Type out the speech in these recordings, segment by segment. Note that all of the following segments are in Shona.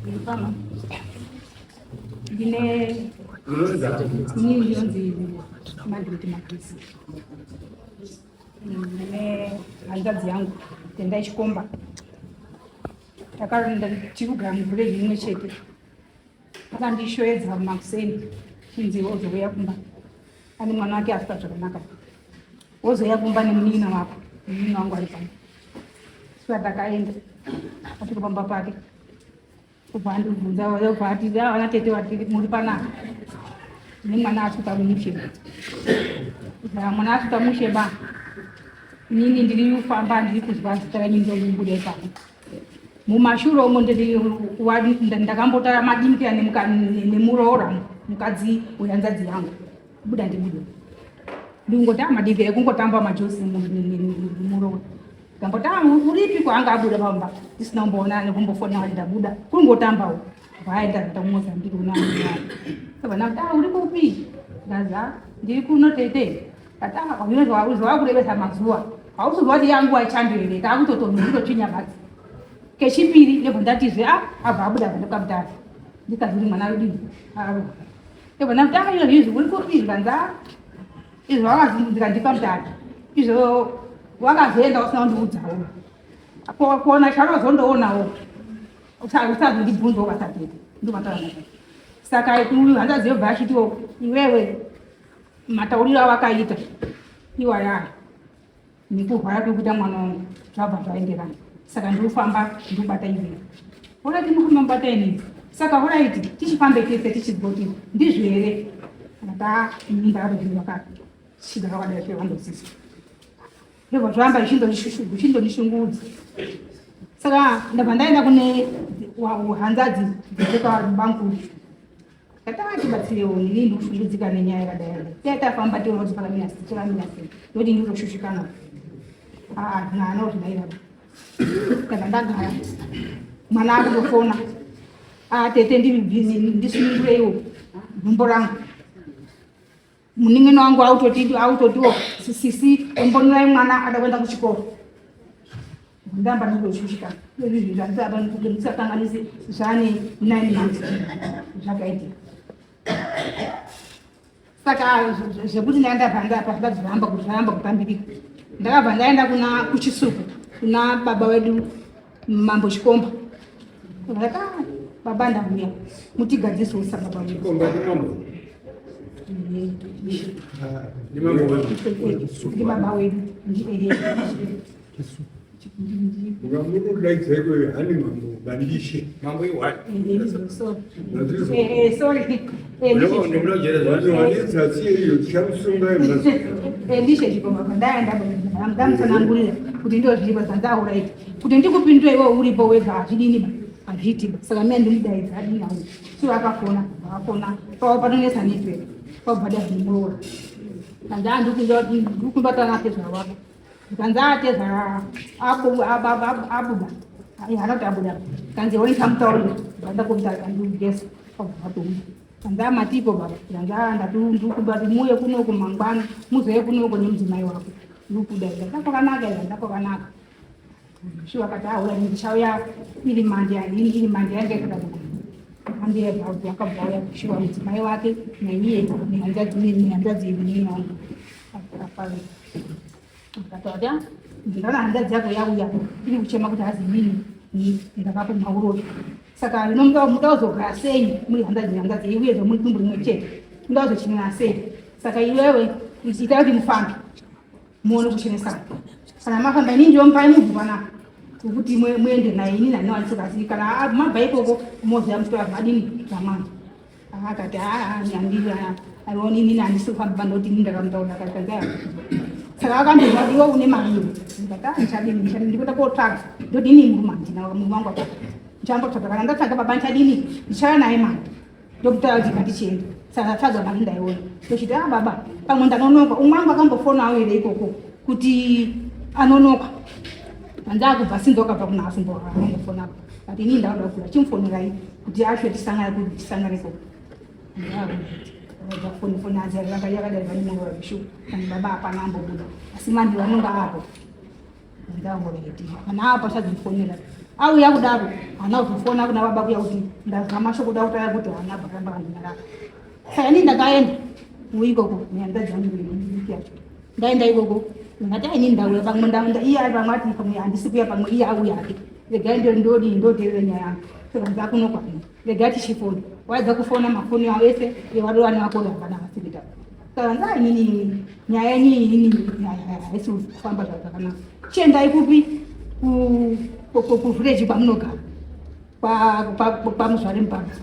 Mfano ngine nyingi yonzi madriti makisi ngine hanzazi yangu tenda ichikomba takarunda chiruga mvure imwe chete akandishoedza makuseni chinzi wozoya kumba ani mwana wake asika zvakanaka wozoya kumba nemunina wako munina wangu ari pano saka takaenda asvika pamba pake kubva ndibvunza yobva ati vana tete vatiri muri panapa nemwana asvika musheba mwana asvika musheba inini ndiri kufamba ndiri kuzwa zita ranyu ndomubuda ipano mumashure umo ndakambotara madimbira nemuroora mukadzi wehanzadzi yangu buda ndibuda ndingoti amadimbira ekungotamba majosi muroora ndambota uripi kwaanga abuda pamba ndisina kumboona nekumbofonera kuti ndabuda kungotambawo vaenda ndakumozambiri kunaa taa uri kupi ndaza ndiri kuno tete tatanga zvakurevesa mazuva hausizwa kuti yangu aichambi here kaakutotondirochinya basi kechipiri ndebva ndatizve abva abuda vandokamutara ndikaziri mwana wedu aro ndebva ndamutanga izvozvi uri kupi nganza izvo vakazindikandipamutara izvo wakazoenda usina kundiudzawo kuona charozondoonawo usazondibvunzawo kasapeta ndomatana saka hanzadzi yobva achitiwo iwewe matauriro avakaita iwayaya nekurwara kwekuita mwana wangu zvabva zvaenderana saka ndirikufamba ndikubata ivei orati ndikufamba mubata inini saka oraiti tichifambe tese tichizwa kuti ndizvo here kana taa inini ndakatozvinhu vakashiga vakadai zvevandosisa ndobva zvoramba ichindonishungudza saka ndabva ndaenda kune hanzadzi dzekwabankuri katavatibatsirewo inini ndikushungudzika nenyaya yakadai taitafamba tionoti pakaminasei ndoti ndizoshushikana nana kuti ndairaba ndabva ndagara mwana akutofona tete ndisunungureiwo nhumbo rangu munin'ina wangu autotiwo sisi ombonirai mwana ada kuenda kuchikoro ndamba ndizoshushikana izvi zvandisakanganisi zvane 9 months zvakaitika saka zvekuti ndandabva kuzvahamba kupambirika ndakabva ndaenda kuchisuku kuna baba wedu mambo Chikomba aka baba ndabuya mutigadzisewo sababa wedu baba wedu Mambo like Zego, animal, Bandishi, Mambo, what? Sorry. Ndishe Chikomba ndaenda ndamutsanangurira kuti ndozviva zvandaura iti kuti ndikupindure iwe uripo wega hazvidini hazviiti saka mene ndimudaidza adinawo sio akafona panonesa network pabhada zvimuroora kanza ndikubatana tezvara wako kanza atezvara abuda haanoti abuda kanzi ondikamutaurira ndandakomutara ndikugesa pabvatomba kanza matipo baba kanza ndatukumbati muye kunoko mangwana muzoye kunoko nemudzimai wako ndikudaidza ndapakanaka ndapakanaka shuwa kati aura ndichauya iri mande yange yakadai andiyebva yakabvauya kushuwa mudzimai wake naiye nehanzadzi yemunini wangu akatoti ndingaona hanzadzi yako yauya iri kuchema kuti hazi nini ndakapumha uroyi saka muda uzogara sei muri hanzadzi uyezve muri dumbu rimwe chete muda uzochinena sei saka iwewe ita kuti mufambe muone kuchenesana kana mafamba inini ndiomupai munhu panapa kuti muende naye inini handinowanisokasi kana mabva ikoko mozoya mustora zvadini zvamwana akati aioni inini handisi kufamba pandoti inini ndakamutaura kaaa saka akandozva iwe une mariwo ndikati ndikuda kotsvaga ndoti inini muruma munhu wangu aka ndichambotsvaga kana ndatsvaga baba ndichadini ndichaya naye mari ndokutaura kuti ngatichienda saka tsvaga mari ndaiona tochiti baba pamwe ndanonoka umwe wangu akambofonawo here ikoko kuti anonoka handakubva sinzokabva kuna asumbofonako kati inini ndauda kula chimufonerai kuti asve tisangarepo foni yakadai vanemoroa vishu kana baba hapana ambobuda asi mandi vanonga apo ndangoreti kana apa chadzimufonera auya kudaro anazofona kuna baba kuya kuti ndazama shokuda kutaya kuti ana baramba ndinara saka ni ndakaenda uikoko nehanzadzi yangu yacho ndaenda ikoko ngati aini ndauya pamwe ndaenda iye ari pamwe ati pamwe handisi kuya pamwe iye auya ake regai ndoteerera nyaya yangu saka ndakunokwa regai tichifona waidza kufona mafoni avo ese evarovani vakoro havana vasikita saka ngainini nyaya yenyi haisi kufamba zvakanaka chiendai kupi kuvhireji kwamunogara pamuzvare mupanga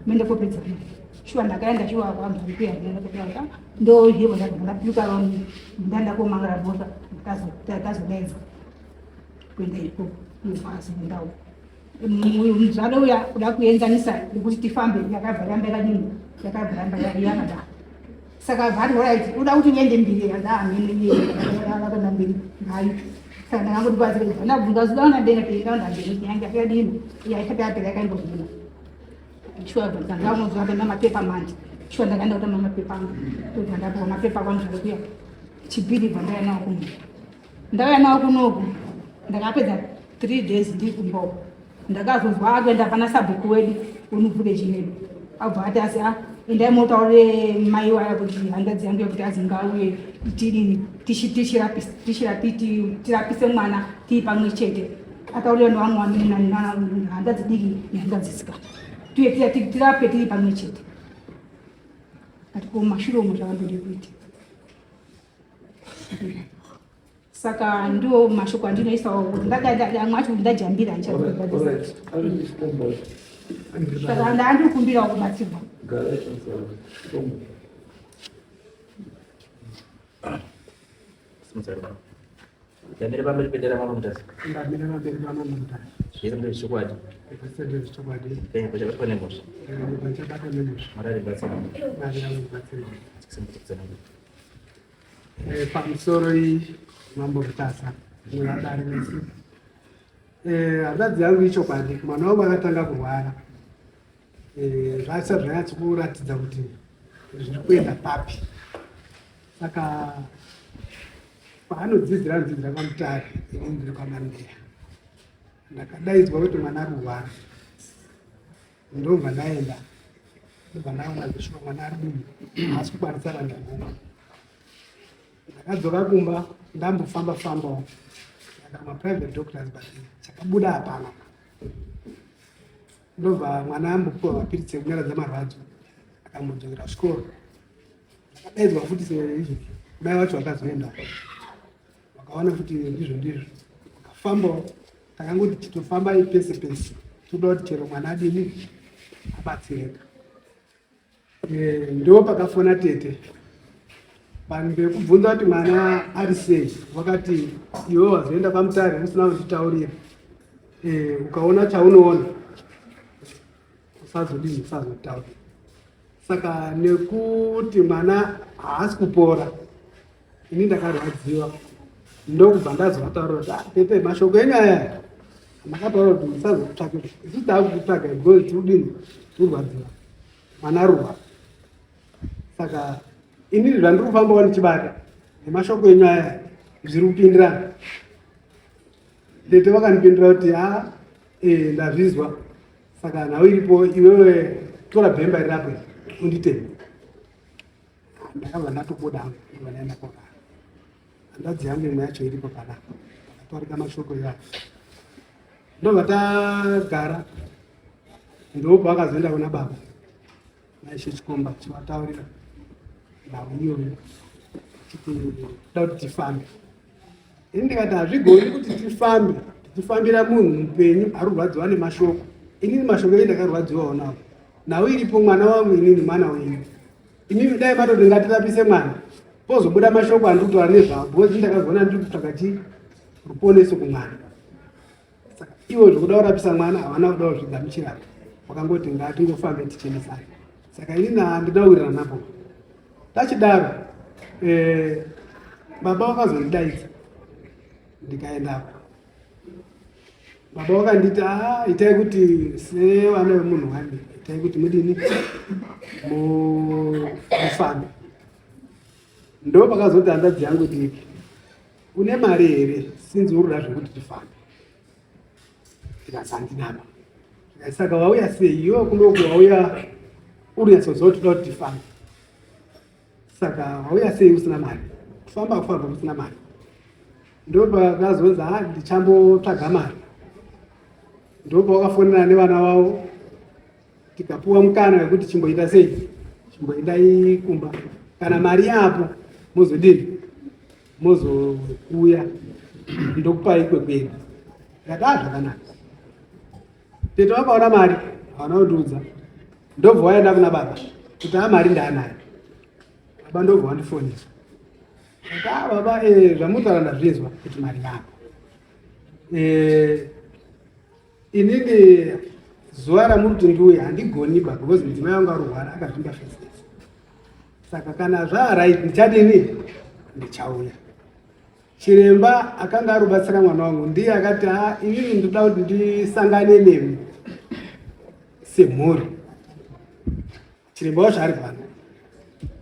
mende kopedza shuwa ndakaenda shuwa kwambaikuya ndohivo ndandapyuka ndandakomangara bhosva ndakazodaidza kuenda ikoko ivhasi ndau muzvare uya kuda kuenzanisa nekuti tifambe yakabvaramba yakadini yakabvaramba yakada saka bvari orit uda kuti uende mbiri andaamene mbiri ngai saka ndakangoti kwazika ndabvunza zudaona denga teikaunda mbiri yange yakadini yaisati yapera yakaimbozvina shuwa ndakamuzuva namapepa manje shuwa ndakaenda kutama mapepa angu kuti ndapiwa mapepa kwangu zvare kuya chipiri bva ndauya nawo kunoku ndakapedza 3 days ndiri kumboko ndakazozwa akuenda pana sabhuku wedu unuvhureji yedu abva ati asi endai motaurire mai waya kuti hanzvadzi yangu yekuti azi ngauye tirapise mwana tii pamwe chete ataurira nehanzvadzi diki nehanzvadzi sikana tirape tiri pamwe chete kati kumashure umo zvakandode kuita saka ndo mashoko andinoisawo kuti ndamwacho kuti ndajambira saka ndandikumbirawo kubatsirwa Yamire pamberi pedera mama mutasi. Ndamire pamberi mama mutasi. Yesa ndo zvichokwadi. Ndasende zvichokwadi. Kenya pachakatwa nemusha. Pachakatwa nemusha. Marari batsira. Marari batsira. Kusembudzana. Pamusoro iyi mambo mutasa. Munadari wese. Hanzvadzi yangu ichokwadi mwana wangu akatanga kurwara. Zvasati zvanyatso kuratidza kuti zviri kuenda papi. Saka paanodzidzira kwamutare ini ndiri kwamandeya ndakadaidzwa kuti mwana ari kurwara ndobva ndaenda ndobva ndaona zvishuwa mwana ari dumu haasi kukwanisa vandagoma ndakadzoka kumba ndambofamba-fambawo mapurivate doctors but chakabuda hapana ndobva mwana ambopiwa mapiritsi ekunyaradza marwadzo akambodzokera kuchikoro ndakadaidzwa futi seizvi kudai vacho vakazoenda wakaona kuti ndizvo ukafambawo takangoti titofamba pese pese toda kuti chero mwana adini abatsireka ndo pakafona tete vanhu vekubvunza kuti mwana ari sei wakati iwe wazoenda pamutare usina kutitaurira ukaona chaunoona usazotitaurira saka nekuti mwana haasi kupora ini ndakarwadziwa ndokubva ndazovataurira kuti tete mashoko enyu aya makataura kuti musazotsvake isusu taakutsvaga because tiudini tiurwadziwa mwana arurwa saka inini zvandiri kufambawo ndichibata nemashoko enyu aya zviri kupindirana tete vakandipindura kuti ndazvizwa saka nhau iripo iwewe tora bhemba rirapo unditeme ndakabva ndatobuda ndobva ndaenda kogara hanzvadzi yangu imwe yacho iripo panapa akatwarika mashoko iwayo ndobva tagara ndobva vakazoenda kuna baba naishe chikomba chivataurira nhau iyoyo chiti da kuti tifambe ini ndikati hazvigoni kuti tifambe tichifambira munhu mupenyu arurwadziwa nemashoko inini mashoko ei ndakarwadziwawo nawo nhau iripo mwana wangu inini mwana wenyu inini dai matoti ngatirapise mwana pozobuda mashoko andikutora nezvavo because ndakazoona ndiri kutsvaga chi ruponeso kumwana saka ivo zvokuda kurapisa mwana havana kudawo zvigamuchirapo wakangoti ngatingofambe tichiendesana saka inini handinawirira napo tachidaro baba wakazondidaidza ndikaendapo baba wakanditi itai kuti sevana vemunhu wani itai kuti mudini mufambe ndo pakazoti hanzvadzi yangu diki une mari here sinzi urida zvekuti tifambe ndikazandinapa Saka wauya sei iwe kunoku wauya urinyatsozoti tifambe. Saka wauya sei usina mari? Kufamba usina mari. Ndopa vakazonzi ndichambotsvaga mari. Ndopa wakafonera nevana vavo tikapuwa mukana wekuti chimboita sei? Chimboendai kumba. Kana mari yapo muzodini? Muzouya ndokupai kwekwenyu. Zvakanaka. Tete vakaona mari vanaondiudza ndobva waenda kuna baba kuti mari ndaanayo. Baba ndobva wandifonesa baba zvamutaura ndazvinzwa kuti mari yapo. Inini zuva ramuri kuti ndiuya handigoni baba because mudzimai wangu arwara akazvimba zvese. Saka kana zvaarit ndichadini? Ndichauya. Chiremba akanga arubatsira mwana wangu ndiye akati inini ndoda kuti ndisangane nemi semhuri. Chiremba wacho ari pano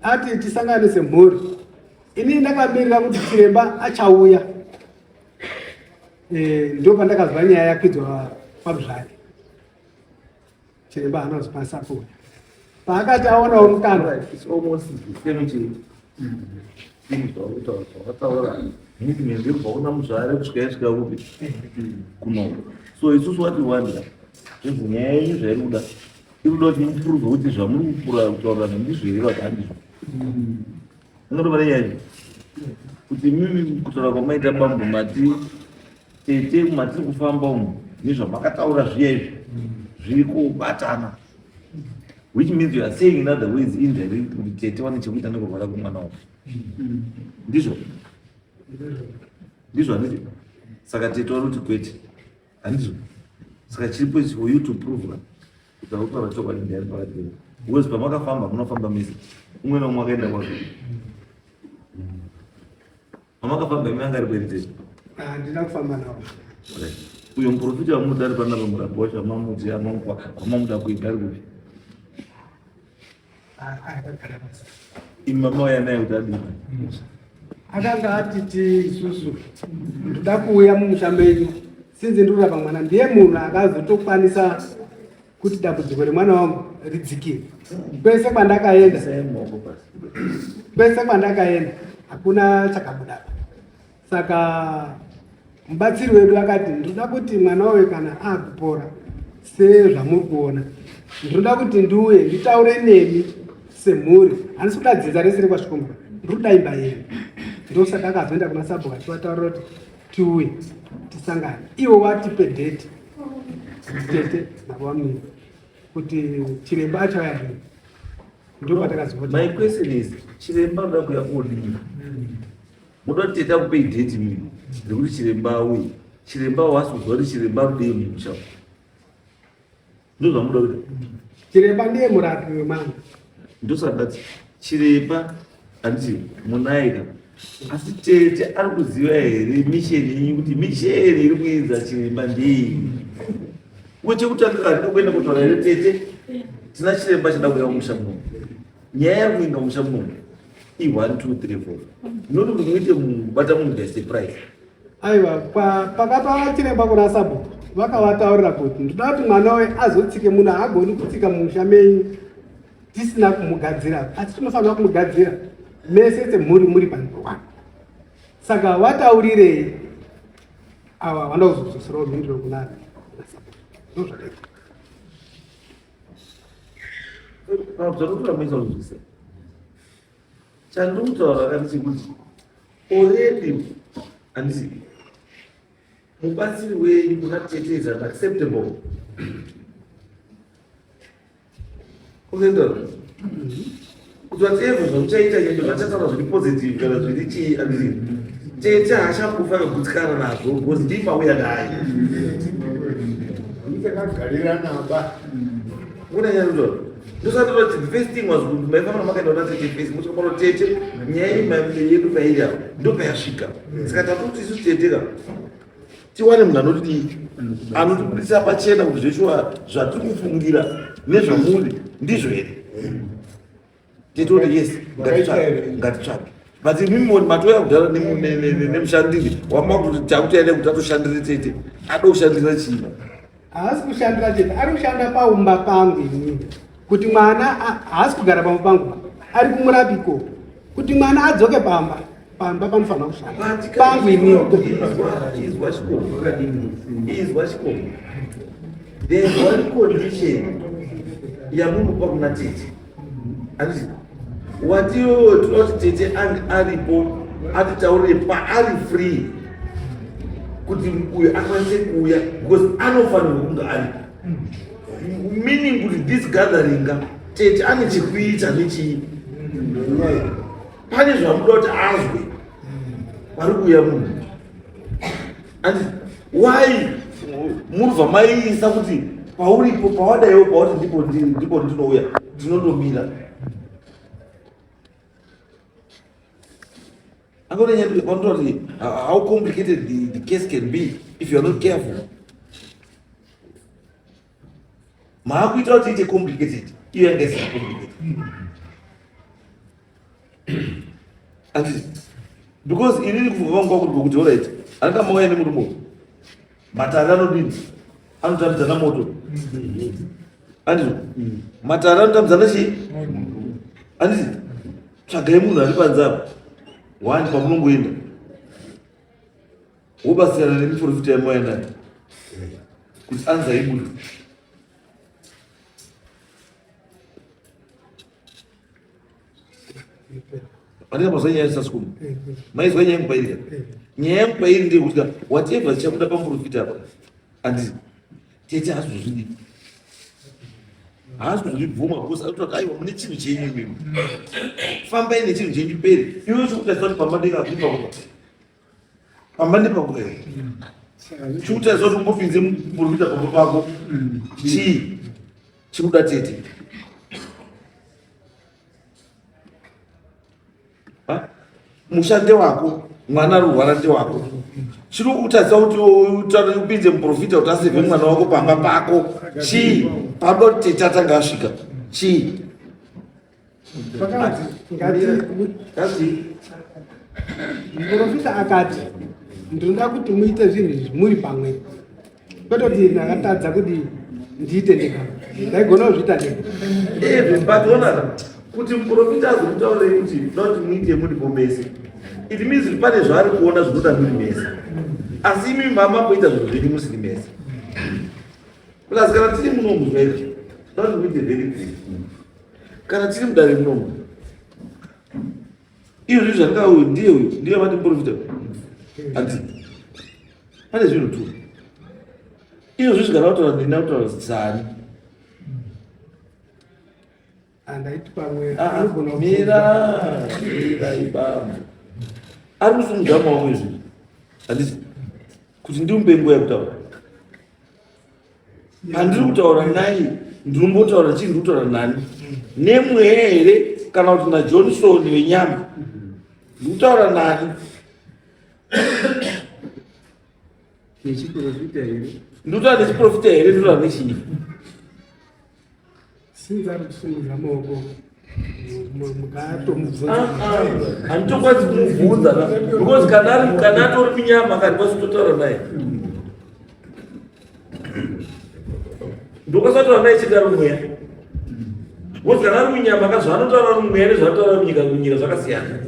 ati tisangane semhuri. Inini ndakamirira kuti chiremba achauya. Ndo pandakazwa nyaya yakwidzwa pamuzvake. Chiremba anozokwanisa kuuya. Paakati aonawo mukana ndiri kwauna muzvare kusvika upi kuno. So isusu wati wanda nyaya yenyu zvairi kuda iri kuda kuti imupuruvhe kuti zvamuri kutaura ndizvo here kuti handizvo. Unotova nenyaya kuti mimi kutaura kwamaita bambo mati tete matiri kufamba umu nezvamakataura zviya izvi zviri kubatana, which means you are saying in other ways indirectly kuti tete wane chekuita nekurwara kwemwana wako. Ndizvo handiti. Saka tete wari kuti kwete handizvo. Saka chiripo for you to prove kuti autaura chokwadi ndiani pakati penyu. Because pamakafamba munofamba mese umwe naumwe akaenda kwake. Pamakafamba imi anga ari kweri tete? Handina kufamba nawo. Uyo muprofita wamuda ari panapa murabwa wacho amamuti amamuda kuita ari kupi? Imi mamauya naye kuti adini? Akanga atiti isusu ndoda kuuya mumusha menyu sinzi ndikurapa mwana. Ndiye munhu akazotokwanisa kuti dambudziko remwana wangu ridzikire. Kwese kwandakaenda hakuna chakabudapo. Saka mubatsiri wedu akati ndoda kuti mwana wawe kana akupora sezvamuri kuona, ndoda kuti ndiuye nditaure nemi semhuri. Handisi kuda dzinza rese rekwasvikombwa, ndiri kuda imba yenyu. Ndosaka akazoenda kuna sabhuka tiwataurira kuti tiuye tisangane. Iwo watipe dheti tete navamwini kuti chiremba achauya ndini. Ndopatakazoona. My question is, chiremba unoda kuuya kodini? Munoda kuti tete akupei dheti mimi rekuti chiremba auye. Chiremba wasi kuzwa kuti chiremba rudei mumusha. Ndozvamunoda kuti chiremba ndiye murapi wemwana. Ndosakati chiremba handiti munaika, asi tete ari kuziva here misheni yenyu kuti misheni iri kuedza chiremba ndei. Wechekutanga kati kuenda kutaura here tete tina chiremba chada kuuya mumusha muno. Nyaya yari kuinga mumusha muno i 1 2 3 4 noti kuti muite mubata munhu kasurprise. Aiwa pakapa chiremba kuna sabhuku vakavataurira kuti ndoda kuti mwana we azotsike munhu haagoni kutsika mumusha menyu tisina kumugadzira, asi tinofanira kumugadzira mese semhuri muri panzvimbo pano. Saka wataurirei ava vanoda kuzozoserawo mhinduro kuna sabhuku. Zvakatoramisa kuzvisa chandiri kutaura akati kuti already handisi mubatsiri wenyu kuna tete is unacceptable. Ukaenda kuti whatever zvamuchaita nyendo zvachataura zviri positive kana zviri chii handisi tete hachakufa akagutsikana nazvo because ndipauya naye ndakagara naba unanyarudoro. Ndosati kuti the first thing was kuti maifanira makaenda kuna tete first muchikaona tete nyaya imamile yedu pairi apo ndo payasvika. Saka takuti isu teteka tiwane munhu anoti anotibudisa pachena kuti zveshuwa zvatiri kufungira nezvamuri ndizvo here. Titoti yes ngatitsvake but mimi matoya kudhara nemushandiri wamakuti takutaende kuti atoshandire tete ada kushandira chii. haasi kushandira chete, ari kushanda paumba pangu inini, kuti mwana haasi kugara pamba pangu, ari kumurapiko kuti mwana adzoke pamba panofanira kushanda pangu inini. Izwa chikomo. There's one condition yamunopa kuna tete. Watiwo tinoti tete aripo atitaurire paari free kuti uyo akwanise kuuya because anofanirwa kunge aripo, meaning kuti this gathering tete ane chekuita nechii, pane zvamuda kuti azwe pari kuuya munhu. And why murubva maiisa kuti pauripo pawadaiwo pauti ndipo ndinouya ndinondomira. How complicated the case can be if you are not careful. Maakuita kuti ite complicated, iyo yanga isina complicated. And because inini kufunga kwangu kuti alright, anga mauya nemurumo. Matara anodini? Anotambidzana moto. Andizvo? Matara anotambidzana chii? Andizvo? Tsvagai munhu ari panze apa. Wani pamunongoenda wobasirana nemuprofita yamauya naye kuti anzaibuda. Andina mazwa nyaya yasasukuma maizwa nyaya yemubairika. Nyaya yemubairi ndeyekuti whatever chichabuda pamuprofita apa andizvo tete haazozvidi, haazozvibvuma because anototi aiwa mune chinhu chenyu imimi, fambai nechinhu chenyu peri. Iwe chikutariswa kuti pamba ndingazipakupa pamba ndipakupa here chikutariswa kuti umbopinze muprofita pamba pako chii chikuda tete. Mushande wako mwana arurwara ndewako, chiri kutarisa kuti upinze muprofita kuti asevhe mwana wako pamba pako chii. Pamba kuti tete atanga asvika chii. Muprofita akati ndinoda kuti muite zvinhu izvi muri pamwe, kwete kuti ndakatadza kuti ndiite ndega, ndaigona kuzviita ndega. Patona kuti muprofita azokutaurei kuti noti muite muri pomese, it means kuti pane zvaari kuona zvinoda muri mese, asi imi mamamboita zvinhu zvenyu musiri mese. Plus kana tiri munomu zvaizo noti muite very brief, kana tiri mudare munomu iyo zvinhu zvandingauyu ndiye uyu ndiye vati muprofita ati pane zvinhu tu iyo zvinhu zvigara kutaura ndina kutaura sani andaiti pamwe mira ibamba ari kusumudza maomwe zvinhu handisi kuti ndimupengo yakutaura. Handiri kutaura naye, ndinombotaura chii ndiri kutaura nani nemweya here kana kuti naJohnson wenyama ndiri kutaura nani nechiprofita here ndiri kutaura nechiprofita here ndiri kutaura nechii. since ari kusumudza maoko mukatomubvunza handitokwanisi kumubvunza because kana atori munyama kandikwanisi kutotaura naye ndokasataura naye chigaro mweya because kana ari munyama kazvaanotaura mumweya nezvaanotaura munyika zvakasiyana.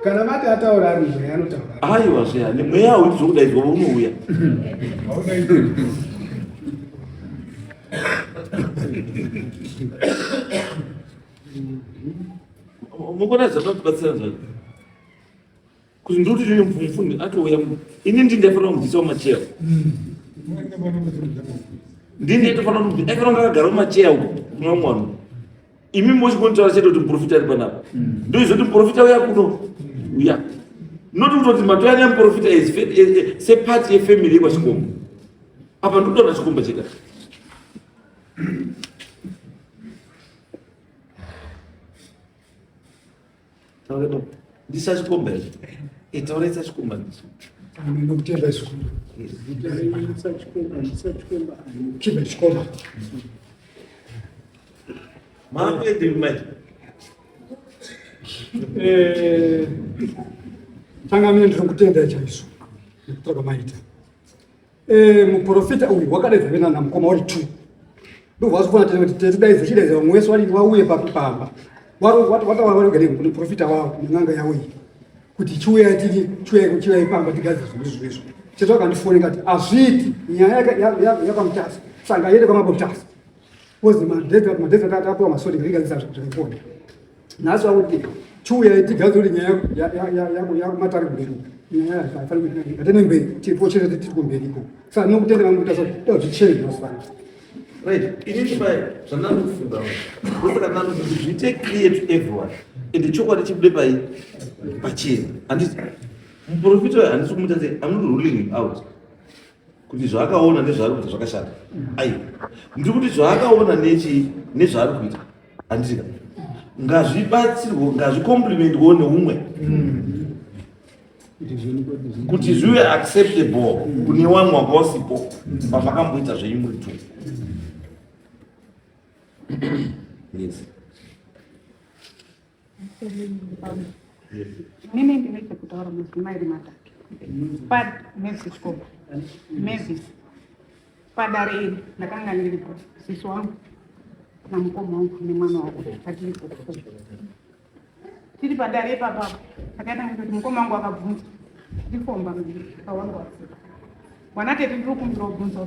kana mati ataura ari mweya anotaura aiwa zveya nemweya hauiti zvokudaidzwa unouya mukona zvatotibatsira zvacho kuti ndiri kuti ine mupfumi atouya ini ndindafanira kumudzisawo macheya ndindafanira aifanira akagara mumacheya uko kuna mwanu imi mochikonitaura chete kuti muprofita ari panapa ndoizvoti muprofita uya kuno uya noti kutoti matoya nemuprofita sepati yefamily yepachikombo apa ndikutoona chikombo cheka ndisachikomba tauraisa chikomba ndiso ndinokutenda chikomba chikomba chikomba makuendei mai changa mimi ndikutenda chaiso kutoka maita muprofita uyu wakadedzana na mukoma wari 2 ndo vasofana tedaiza chidaiza vamweso wali wauye papamba watawarogere kuti profita wavo neng'anga yawo iyi kuti chiuya ipamba tigadze zvizvo cheto akandifonera ngati azviti nyaya yakamutasa sanga yende kwamabotasa kozi madheza tatapuwa masori ngaigadza zvakapona nhasi vakuti chiuya tigadze kuti nyaya yakumatari kumberi nyaya atene mberi tiripo chete tiri kumberiko saka nokutendera mutasa zvicheni masifana. Right, initially, we take clear to everyone. In the chocolate chip by Pachin. And this profiter and some I'm not ruling him out. Could his Zaka own and his Zakasat? Aye. Do this Zaka own and Nezar with and Gazi Batsi, Gazi compliment one woman. Could his way acceptable? Could you want more gossip? But I can't wait as a human too. Yes. Mimi ndinaweza kutaora msemaji matatu. Pad Mexico. Memphis. Padare nakanga nilipo. Sisi wangu na mkomo wangu ni mwana wako. Hadipo. Sisi padare papa. Akaenda mkomo wangu akavunja. Ndifomba mimi kawangu. Wanate turuku ndrobunza.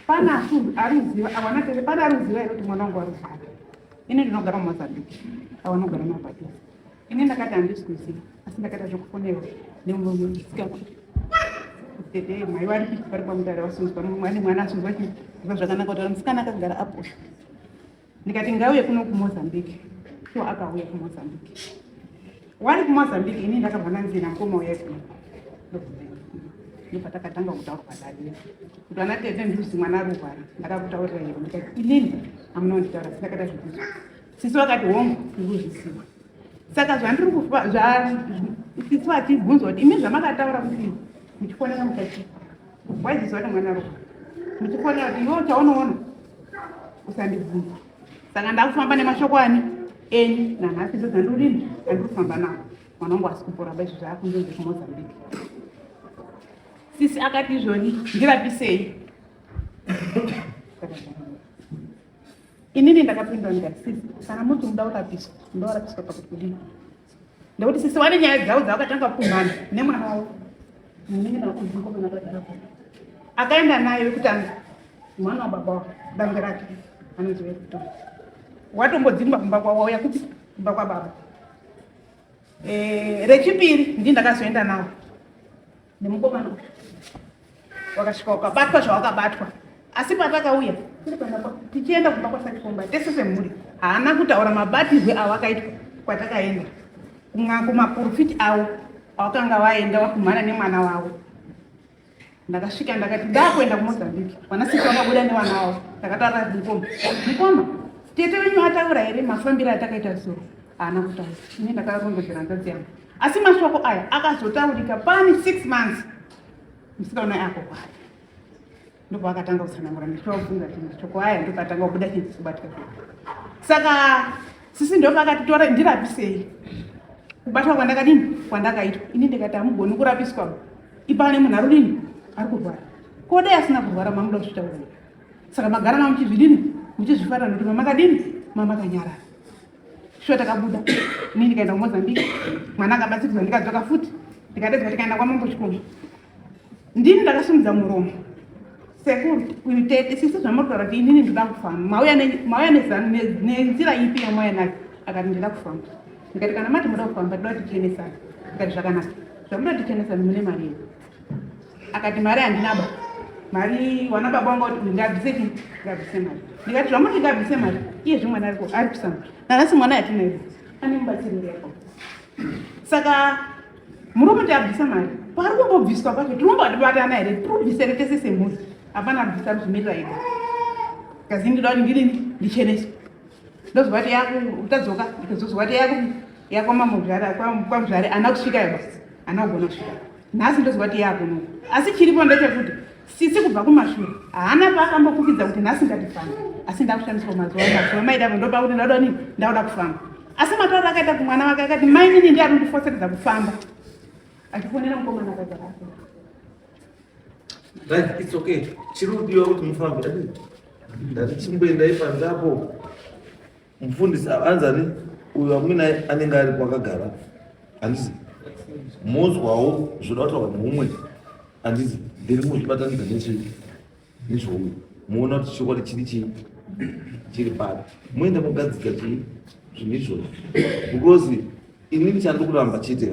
Pana aruziwa awanatele pana aruziwa kuti mwana wangu aruziwa ine ndinogara muMozambique awanogara mapati ine ndakati handisikuziva asi ndakati zvokufonera nemumusika tete mai vari vari pamutare vasunzwa mwana mwana asunzwa chiva zvakanaka kuti musikana akagara apo ndikati ngauye kuno kuMozambique so akauya kuMozambique wari kuMozambique ine ndakabva nanzira mukoma uya kuno ndopatakatanga kutaura padare kuti ana tete nduzi mwana aruvara ndakakutaurira iro ndikati inini amunonditaura sindakata zvikuzo sisi vakati hongu ndikuzvisiva saka zvandiri sisi vachibvunzwa kuti imi zvamakataura kuti muchifonera mukati waiziva kuti mwana aruvara muchifonera kuti iwo chaunoona usandibvunza saka ndakufamba nemashoko ani enyu nanhasi dzo dzandiudini andiri kufamba nawo mwana wangu asi kupora baizvo zvaakunzonze kuMozambique. Sisi akati izvoni ndirapisei inini ndakapindwa ndikati sisi kana muti muda urapiswa ndourapiswa pakuti kudini ndekuti sisi wane nyaya dzavo dzavakatanga kumhana nemwana wavo akaenda naye wekutanga mwana wababa wavo danga rake anonzi wekutanga watombodzingwa kumba kwavo wauya kuti kumba kwababa rechipiri ndii ndakazoenda navo nemukomana wakasvika ukabatwa zvawakabatwa asi patakauya tichienda kumba kwaSachikomba tese semhuri haana kutaura mabatirwe awakaitwa kwatakaenda kumaprofiti avo awakanga vaenda wakumhana nemwana wavo. Ndakasvika ndakati ndakuenda kuMozambique vanasisi vakabuda nevana vavo ndakataura mukoma tete wenyu ataura here mafambiro atakaita soro haana kutaura ine ndakarongedzera hanzvadzi yangu asi mashoko aya akazotaurika pani 6 months musikaona ako kwari ndipo akatanga kutsanangura ndichobvunza kuti mashoko aya ndopatanga kubuda chinhu chikubatika saka sisi ndopakatitora ndirapisei kubatwa kwandakadini kwandakaitwa ini ndikati hamugoni kurapiswa ipane munhu arudini ari kurwara kodai asina kurwara mamuda kuzvitaura saka magara mamuchizvidini muchizvifara nokuti mamakadini mamakanyarara shuwa takabuda ini ndikaenda kuMozambique mwana akabatsiridzwa ndikadzoka futi ndikadedzwa tikaenda kwamambo Chikomba ndini ndakasimudza muromo sekuru kuitete sisi zvamataura kuti inini ndinoda kufamba mauya nenzira ipi yamauya nayo akati ndinoda kufamba ndikati kana mati muda kufamba toda tichenesana ndikati zvakanaka zvamuda tichenesana mune mari yedu akati mari handinaba mari wana baba wangu kuti ngabvise chii ngabvise mari ndikati zvamuti ngabvise mari iye zvimwana ari kusama nanhasi mwana yatina ivo ane mubatsiriri yako saka murume kuti abvisa mari pari kumbobviswa pacho tinombatibatana here tirubvisere tese semhuri hapana bvisa ruzvimirira ega kazi ndida kuti ndidini ndicheneswe ndozova kuti utadzoka ndikazozova kuti yakwamamuzvare ana kusvika iva ana kugona kusvika nhasi ndozova kuti yakunoku asi chiripo ndechekuti sisi kubva kumashure haana paakambokukidza kuti nhasi ngatifamba asi ndakushandiswa mazuva maidavo ndopakuti ndaoda nini ndaoda kufamba asi matauro akaita kumwana wake akati mai nini ndi ari kundifoseredza kufamba achifonera mukomana akagara Right, it's okay. Chirudiwa kuti mufambe. Ndati chimboenda ipanzapo. Mufundisi anzani uyo amweni anenge ari kwakagara. Handisi. Mozwawo zvodautaurwa mumwe. Handisi. Ndiri muzvibatanidza nezvouyu. Muona kuti chokwadi chiri pari. Muenda mugadzika zvinhu izvozvo. Because inini chandikuramba chete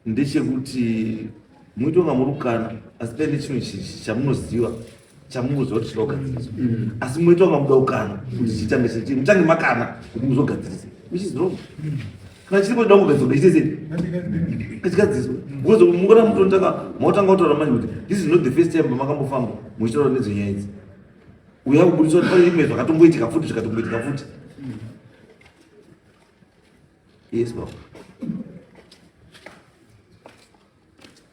ndechekuti muitonga murukana asi paine chinhu chamunoziva chamunoziva kuti chinogadziriswa asi muitonga muda ukana kuti chitange chii mutange makana kuti muzogadzirisa which is wrong. Kana chiripo chida kugadzirwa chitese chigadziriswa because mukona mutotanga mautanga kutaura manje kuti this is not the first time mamakambofamba muchitaura nezvenyaya idzi uya kubudiswa kuti pane zvimwe zvakatomboitika futi zvikatomboitika futi. Yes, baba.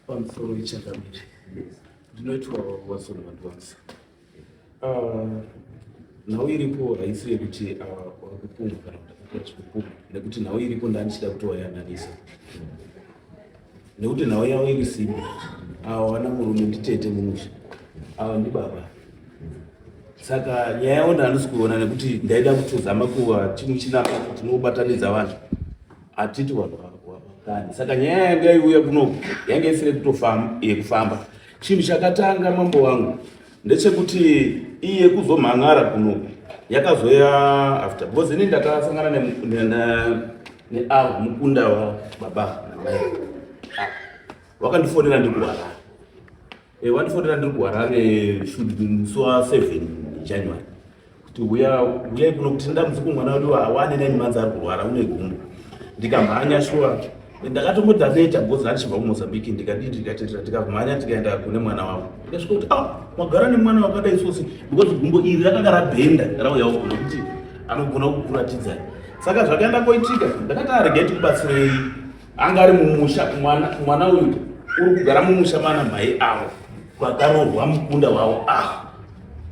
Pamusoro ichakamiri ndinoitwa wasoro advance nhau iripo haisi yekuti wakupumwa kana kuti chikupumwa nekuti nhau iripo ndandichida kuti wayananisa nekuti nhau yavo iri simba wana murume nditete mumusha ndibaba saka nyaya yavo ndandisi kuona nekuti ndaida kutozama kuva chimu chinapa tinobatanidza vanhu hatiti vanhu kani saka nyaya yanga iuya kunoku yanga isiri yekufamba. Chinhu chakatanga mambo wangu ndechekuti iye kuzomhangara kunoku yakazoya after because ini ndakasangana neavo mukunda wababa wakandifonera ndiri kuharare wandifonera ndiri kuharare musi wa7 January kuti uyai kuno kuti ndamutsi kumwana wedu wane 9 months ari kurwara une gumbo ndikamhanya shuwa ndakatombodhaneta because ndachibva kuMozambique ndikatitira tikamhanya tikaenda kune mwana wavo ndikasvika kuti magara nemwana wakadai sosi because gumbo iri rakanga rabhenda rauyawo kuno kuti anogona kukuratidzai saka zvakaenda koitika ndakati aregai tikubatsirei anga ari mumusha mwana uyu uri kugara mumusha mana mhai avo kwakarorwa mukunda wavo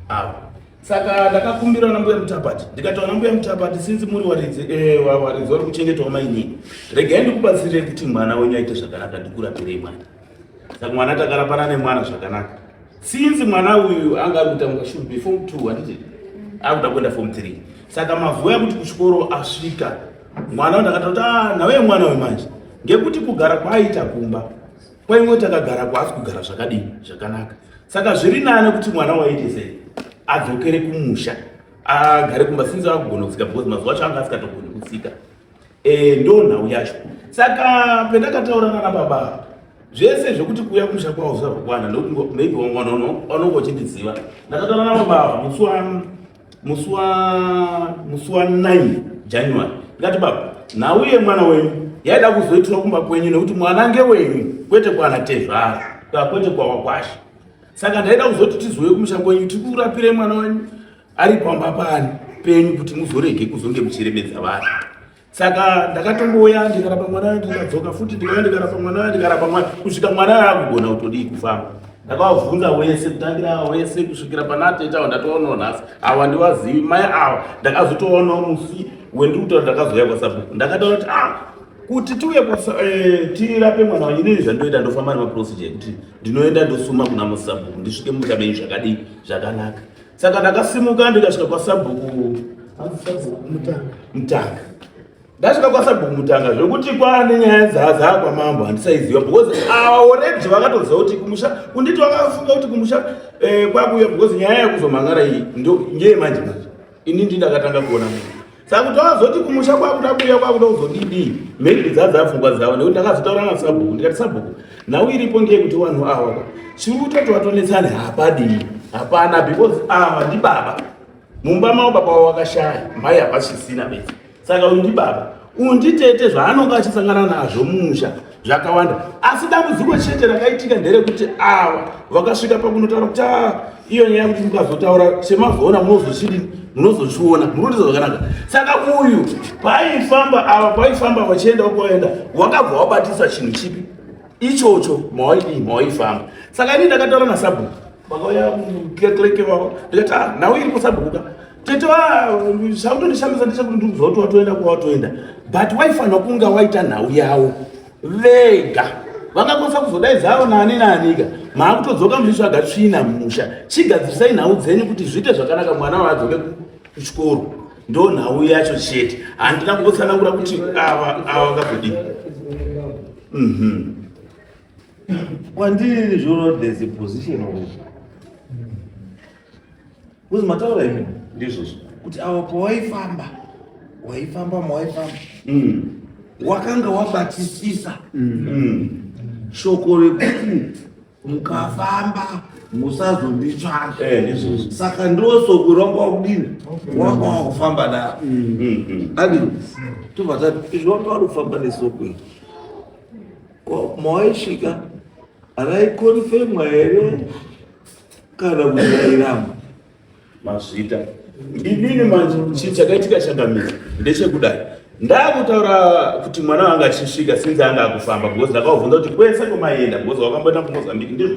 avo saka ndakakumbira nambuya Mutapati ndikataura nambuya Mutapati sinzi muri waridzi vari kuchengetawo mainini regai ndikubatsirei kuti mwana wenyu aite zvakanaka ndikurapirei mwana. Saka mwana takarapana nemwana zvakanaka sinzi mwana uyu anga ari kutanga should be form 2 handiti akuda kuenda form 3 saka mazuva ekuti kuchikoro asvika mwana ndakataura kuti nawe mwana wemanje ngekuti kugara kwaaita kumba kwaimwe takagara kwaasi kugara zvakadini zvakanaka saka zviri nane kuti mwana waite sei adzokere kumusha agare kumba sinzi akugona kutsika because mazuva acho anga asikatogoni kutsika ndo nhau yacho. Saka pendakataurana nababa zvese zvokuti kuuya kumusha kwawo zvakwana ndokuti maybe mwana anongochindiziva ndakataura nababa musi wa 9 January ndikati baba nhau yemwana wenyu yaida kuzoitwa kumba kwenyu nekuti mwana ngewenyu kwete kwana tezvaro kwete kwawakwashi saka ndaida kuzoti tizouye kumushango wenyu tikurapire mwana wenyu ari pamba penyu kuti muzorege kuzonge muchiremedza vanhu. Saka ndakatombouya ndikarapa mwana ndikadzoka futi ndikarapa mwana ndikarapa mwana kusvika mwana akugona kutodii kufamba ndakavabvunza wese kutangira wese kusvikira panateta ndatoona nhasi awa ndiwazivi mai awa ndakazotoona musi wendiri kutaura ndakazoya kwaSabhuku ndakataura kuti tiuye tirape mwana wanyu inini zvandoita ndofamba nemaprocedure ekuti ndinoenda ndosuma kuna muSabhuku ndisvike munyika menyu zvakadii zvakanaka. Saka ndakasimuka ndikasvika kwaSabhuku Mutanga ndasvika kwaSabhuku Mutanga zvokuti kwaane nyaya dzakwamambo handisaiziva because already vakatoziva kuti kumusha kunditi vakafunga kuti kumusha kwakuuya because nyaya yakuzomhangara iyi ngeyemanje manje inini ndakatanga kuona munhu saka kuti wazoti kumusha kwakuda kuuya kwakuda kuzodii maybe dzadzapfungwa dzavo nekuti ndakazotaura naSabhuku ndikati Sabhuku nhau iripo ngeyekuti vanhu ava chiri kutoti vatonetsane hapana because ava ndibaba mumba mavo baba wavo vakashaya mai hapachisina bese saka uyu ndibaba unditete zvaanonga achisangana nazvo mumusha zvakawanda asi dambudziko chete rakaitika nderekuti ava vakasvika pakunotaura kuti iyo nyaya kuti mukazotaura semazoona munozochiona munotiza zvakanaka. Saka uyu paifamba vachienda kwaenda wakabva wabatisa chinhu chipi ichocho mawaifamba. Saka ini ndakataura naSabhuku vakauya mukereke vavo ndikati nhau iri kuSabhuku tete zvakutondishambisa ndechekuti ndikuzoti watoenda kwawatoenda but waifanira kunga waita nhau yavo vega vakakosa kuzodaidzawo nani nanika maakutodzoka muchitsvaga tsvina mumusha chigadzirisai nhau dzenyu kuti zviite zvakanaka mwana waadzoke kuchikoro ndo nhau yacho chete handina kungotsanangura kuti ava vakazodii. Kwandiri zvino there's a position of kuzi mataura imi ndizvozvo kuti ava pawaifamba wakanga wabatisisa shoko rekuti mukafamba musazonditsvaka saka ndo soko ranga wakudini wanga wakufamba daro adini tobva tati izvi wanga wari kufamba nesoko iri mawaisvika raikonfemwa here kana kuti rairamba mazvita inini manje chinhu chakaitika chakamira ndechekudai ndakutaura kuti mwana wanga achisvika sinzi anga akufamba because ndakavabvunza kuti kwese kwamaenda because wakamboenda kumozambique ndizvo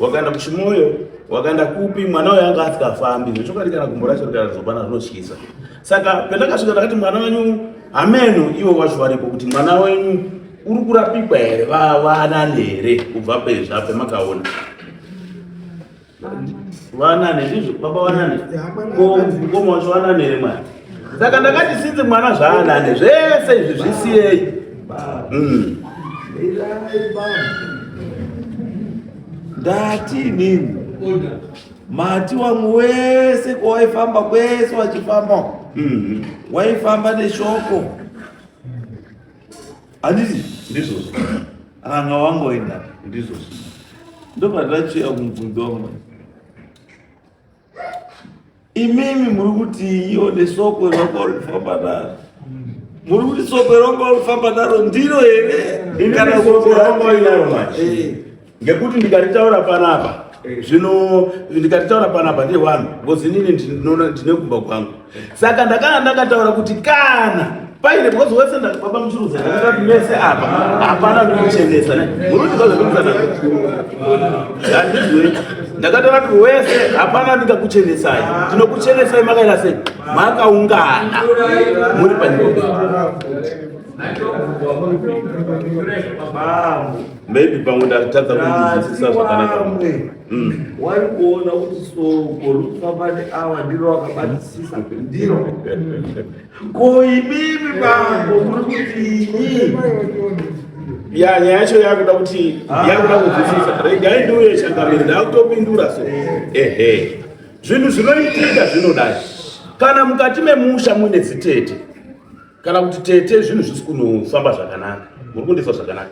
wakaenda kuchimoyo wakaenda kupi mwana uyo anga asikafambi zvechokwadi kana gumbo racho rikazopana zvinotyisa saka pendakasvika ndakati mwana wenyu hameno ivo vacho varipo kuti mwana wenyu uri kurapikwa here vanani here kubva pezvape makaona vanani ndizvo baba vanani ngoma wacho vanani here mwari saka ndakati sinzi mwana zvaanane zvese izvi zvisiyei ndati inini mati wamwe wese kwawaifamba kwese wachifamba waifamba neshoko handiti ndizvozvo ranga wangoenda ndizvozvo ndobva ndachiya kumubvunzo wamwe imimi muri kuti iyo nesoko ranga uri kufamba naro muri kuti soko ranga uri kufamba naro ndiro here kana soko ranga wainaro manje ngekuti ndikaritaura panapa zvino ndikataura panapa ndiye vanhu because inini ndine kumba kwangu saka ndakanga ndakataura kuti kana paine because wese ndakababa muchiruza ndakati mese apa hapana ndikuchenesa muri kuti kwazvakumusana handizwe ndakataura kuti wese hapana ndingakuchenesai ndinokuchenesai makaita sei makaungana muri panyika maybe pamwe ndatadza kunzwisisa zvakanaka wari kuona kuti soko rikufamba neawa ndiro wakabatisisa ndiro ko imimi bango muri kuti inyi nyaya yacho yakuda kuti yakuda kunzwisisa regai ndiuye changamiri ndakutopindura so zvinhu zvinoitika zvinodai kana mukati memusha muine dzitete kana kuti tete zvinhu zvisi kunofamba zvakanaka muri kundisa zvakanaka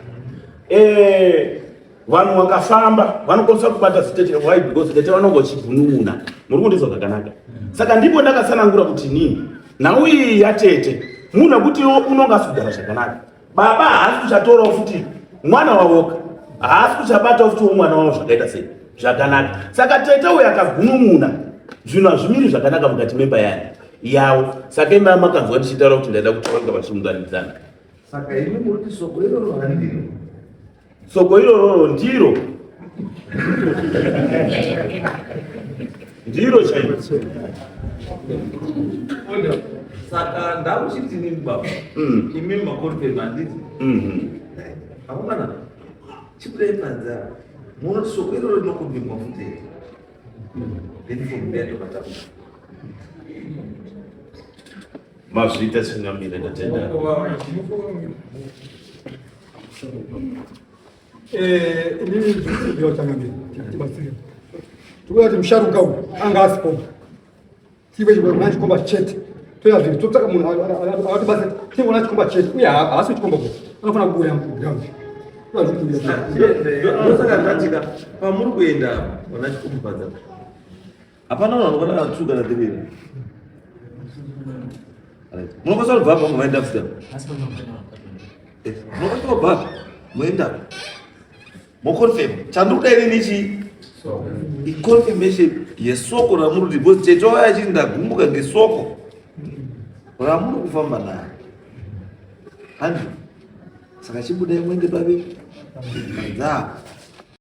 vanhu vakafamba vanokwanisa kubata zitete why because tete vanongochibvununa muri kundisa zvakanaka saka ndipo ndakasanangura kuti nini nhau iyi yatete munhu akuti unonga asigara zvakanaka baba haasi kuchatorawo futi mwana wavoka haasi kuchabatawo futi mwana wavo zvakaita sei zvakanaka saka tete uyo akagunun'una zvinhu hazvimiri zvakanaka mukati memba yavo saka imba makanzwa ndichitaura kuti ndaida kuti vanga vachiunganidzana saka imi muri kuti soko iroro handiro soko iroro ndiro ndiro chaimo saka ndakuchiti nini baba imi makonfema handiti hakumana chikudai panza munoti soko iroro rinokumbimwa futete ndinifomudayatobata mazvita singamire ndatenda inini ndiyotsangamira tibatsire tikuda kuti musharuka uyu anga asipo tive chikona chikomba chete toya zviri totsaka munhu avatibasa tingona chikomba chete uye haasi chikomba kuti anofana kubuya mugiraundi ndosaka ndatika pamuri kuenda ona chikombadza hapana vanhu vanokona vatsuka natevera munokwanisa kubva pa muvaenda amsterdam munokwanisa kubva muenda muconfirm chandikuda ini nichi iconfirmation yesoko ramuri kuti because tete waya achiti ndagumbuka ngesoko ramuri kufamba nayo handi saka chibudai mwende bave kanza